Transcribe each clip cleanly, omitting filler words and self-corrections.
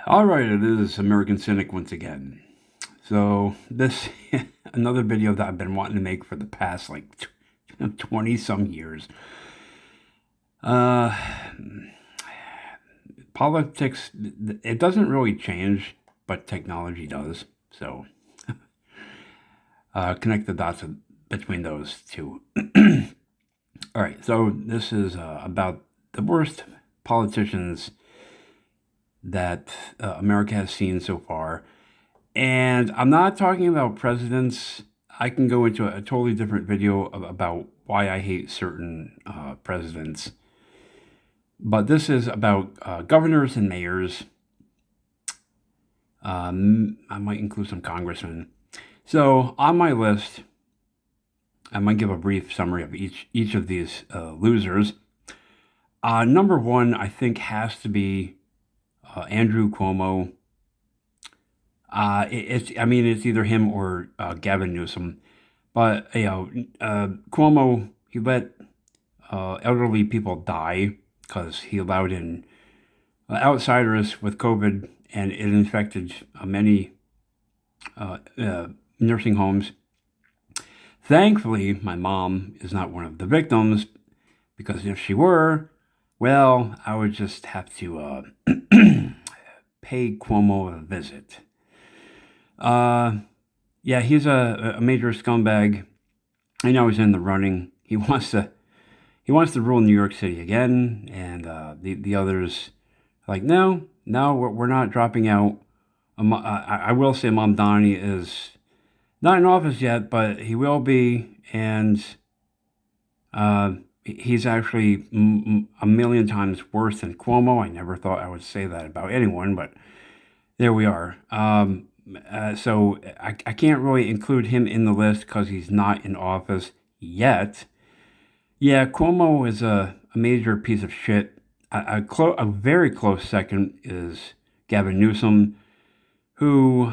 All right, it is American Cynic once again. So this another video that I've been wanting to make for the past 20 some years. Uh, Politics, it doesn't really change, but technology does. So connect the dots between those two. All right, so this is about the worst politicians that America has seen so far. And I'm not talking about presidents. I can go into a totally different video about why I hate certain presidents. But this is about governors and mayors. I might include some congressmen. So on my list, I might give a brief summary of each of these losers. Number one, I think, has to be Andrew Cuomo. It's either him or Gavin Newsom. But Cuomo, he let elderly people die because he allowed in outsiders with COVID, and it infected many nursing homes. Thankfully, my mom is not one of the victims, because if she were, well, I would just have to pay Cuomo a visit. Yeah, he's a major scumbag. I know he's in the running. He wants to rule New York City again, and the others are like, no, we're not dropping out. I will say Mamdani is not in office yet, but he will be, and he's actually a million times worse than Cuomo. I never thought I would say that about anyone, but there we are. So I can't really include him in the list because he's not in office yet. Yeah, Cuomo is a major piece of shit. A very close second is Gavin Newsom, who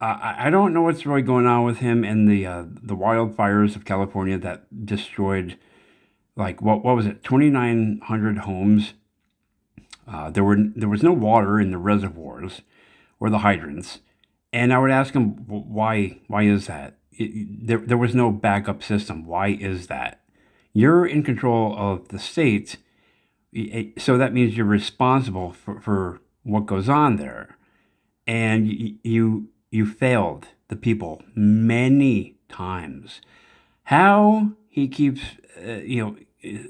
I don't know what's really going on with him and the wildfires of California that destroyed, like, what was it, 2,900 homes. There was no water in the reservoirs or the hydrants. And I would ask him, why is that? There was no backup system. Why is that? You're in control of the state, so that means you're responsible for what goes on there. And you failed the people many times. How he keeps,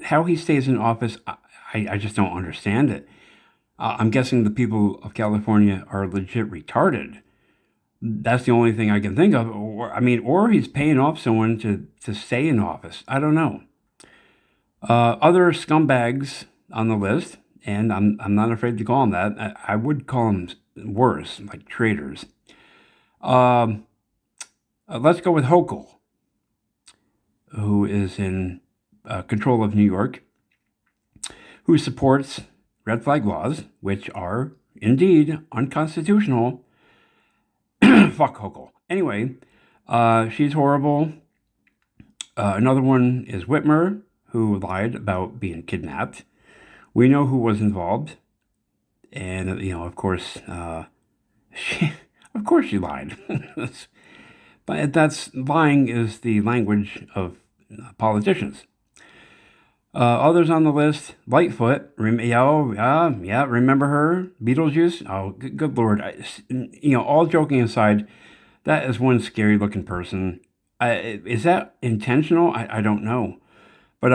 how he stays in office, I just don't understand it. I'm guessing the people of California are legit retarded. That's the only thing I can think of. Or he's paying off someone to stay in office. I don't know. Other scumbags on the list, and I'm not afraid to call them that. I would call them worse, like traitors. Let's go with Hochul, who is in control of New York, who supports red flag laws, which are indeed unconstitutional. Fuck Hochul. Anyway, she's horrible. Another one is Whitmer, who lied about being kidnapped. We know who was involved, and of course, she lied. But lying is the language of politicians. Others on the list: Lightfoot. Remember her? Beetlejuice. Oh, good lord! All joking aside, that is one scary looking person. Is that intentional? I don't know. But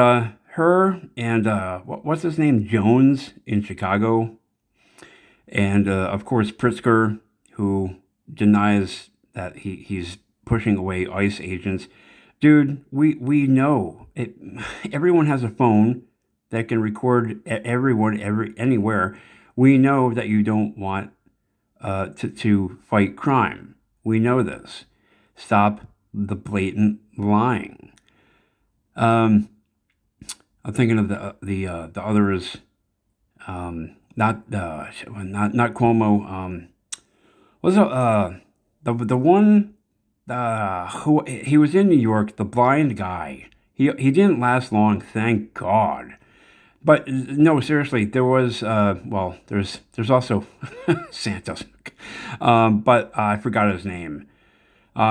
her and what's his name, Jones in Chicago, and of course Pritzker, who denies that he's pushing away ICE agents. Dude, we know it. Everyone has a phone that can record everyone anywhere. We know that you don't want to fight crime. We know this. Stop the blatant lying. I'm thinking of the others. Not Cuomo. Was it the one who he was in New York? The blind guy. He didn't last long, thank God. But no, seriously, there was well, there's also Santos, but I forgot his name.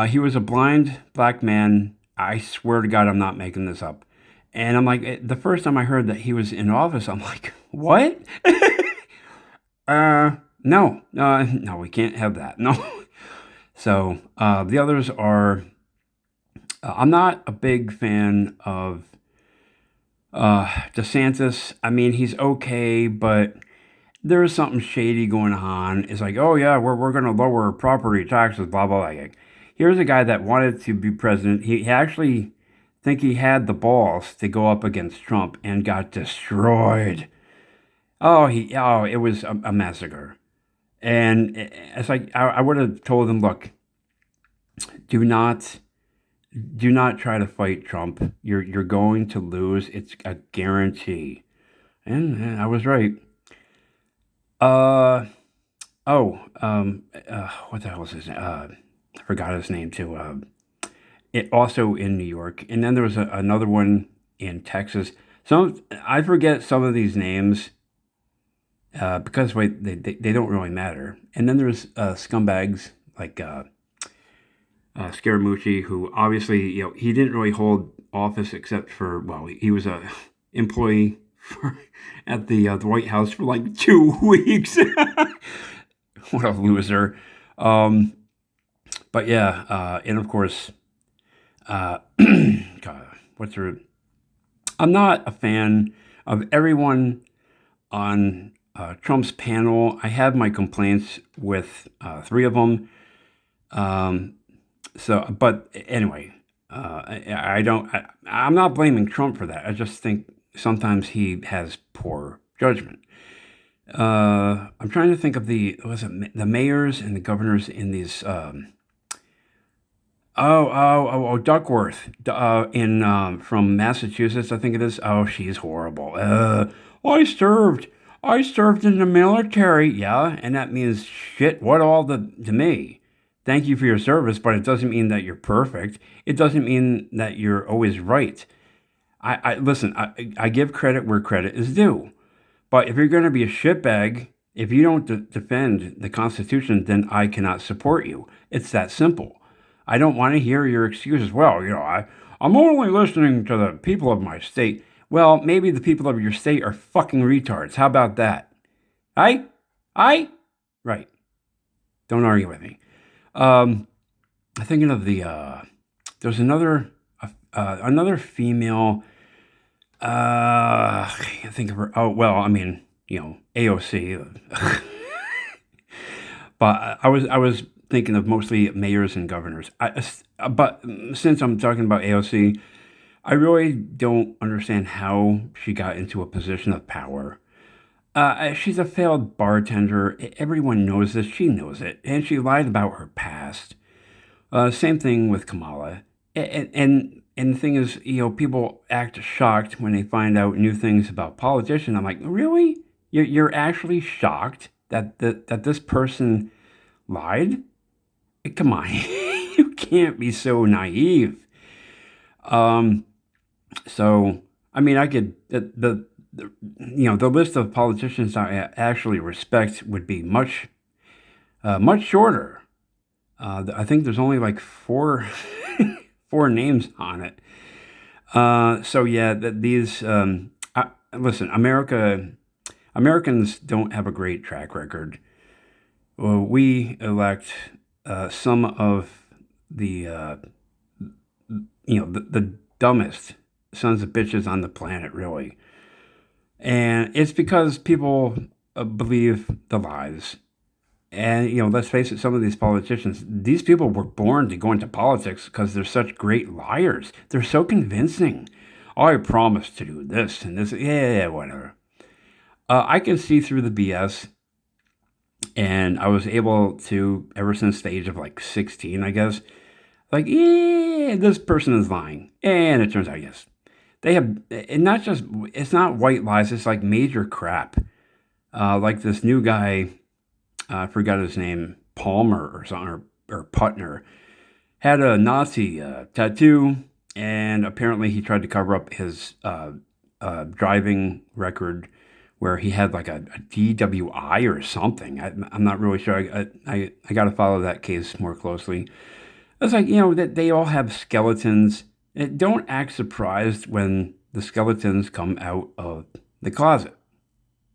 He was a blind black man. I swear to God, I'm not making this up. And I'm like, the first time I heard that he was in office, I'm like, what? No, no, we can't have that. No. So the others are. I'm not a big fan of DeSantis. I mean, he's okay, but there's something shady going on. It's like, oh yeah, we're going to lower property taxes, blah blah blah. Like, here's a guy that wanted to be president. He actually think he had the balls to go up against Trump and got destroyed. Oh, it was a massacre. And it's like I would have told him, look, do not do not try to fight Trump. You're going to lose. It's a guarantee. And I was right. Uh what the hell is his name? I forgot his name too. It also in New York, and then there was another one in Texas. Some I forget some of these names because wait, they don't really matter. And then there's scumbags like Scaramucci, who obviously he didn't really hold office except for well he was a employee for, at the White House for like 2 weeks. What a loser. Um, but yeah, and of course, God, what's her? I'm not a fan of everyone on Trump's panel. I have my complaints with three of them. Um, but anyway, I don't. I'm not blaming Trump for that. I just think sometimes he has poor judgment. I'm trying to think of the mayors and the governors in these. Duckworth in from Massachusetts, I think it is. Oh, she's horrible. I served. I served in the military. Yeah, and that means shit. What all to me? Thank you for your service, but it doesn't mean that you're perfect. It doesn't mean that you're always right. I listen. I give credit where credit is due. But if you're going to be a shitbag, if you don't defend the Constitution, then I cannot support you. It's that simple. I don't want to hear your excuses. Well, I'm only listening to the people of my state. Well, maybe the people of your state are fucking retards. How about that? I? I? Right. Don't argue with me. I'm thinking of there's another female, I can't think of her. Oh, well, I mean, AOC. But I was thinking of mostly mayors and governors. But since I'm talking about AOC, I really don't understand how she got into a position of power. She's a failed bartender. Everyone knows this. She knows it, and she lied about her past. Same thing with Kamala. And the thing is, people act shocked when they find out new things about politicians. I'm like, really? You're actually shocked that this person lied? Come on, you can't be so naive. Um, so I mean, I could the list of politicians I actually respect would be much shorter. I think there's only like four four names on it. So yeah, these listen, Americans don't have a great track record. Well, we elect some of the the dumbest sons of bitches on the planet, really, and it's because people believe the lies. And let's face it, some of these politicians, these people were born to go into politics because they're such great liars. They're so convincing. Oh, I promised to do this and this. Yeah, whatever. I can see through the BS, and I was able to ever since the age of like 16, I guess. Like, yeah, this person is lying, and it turns out yes, they have. And not just it's not white lies. It's like major crap. Like this new guy. I forgot his name, Palmer or something, or Putner, had a Nazi tattoo, and apparently he tried to cover up his driving record where he had like a DWI or something. I'm not really sure. I got to follow that case more closely. It's like, that they all have skeletons. Don't act surprised when the skeletons come out of the closet.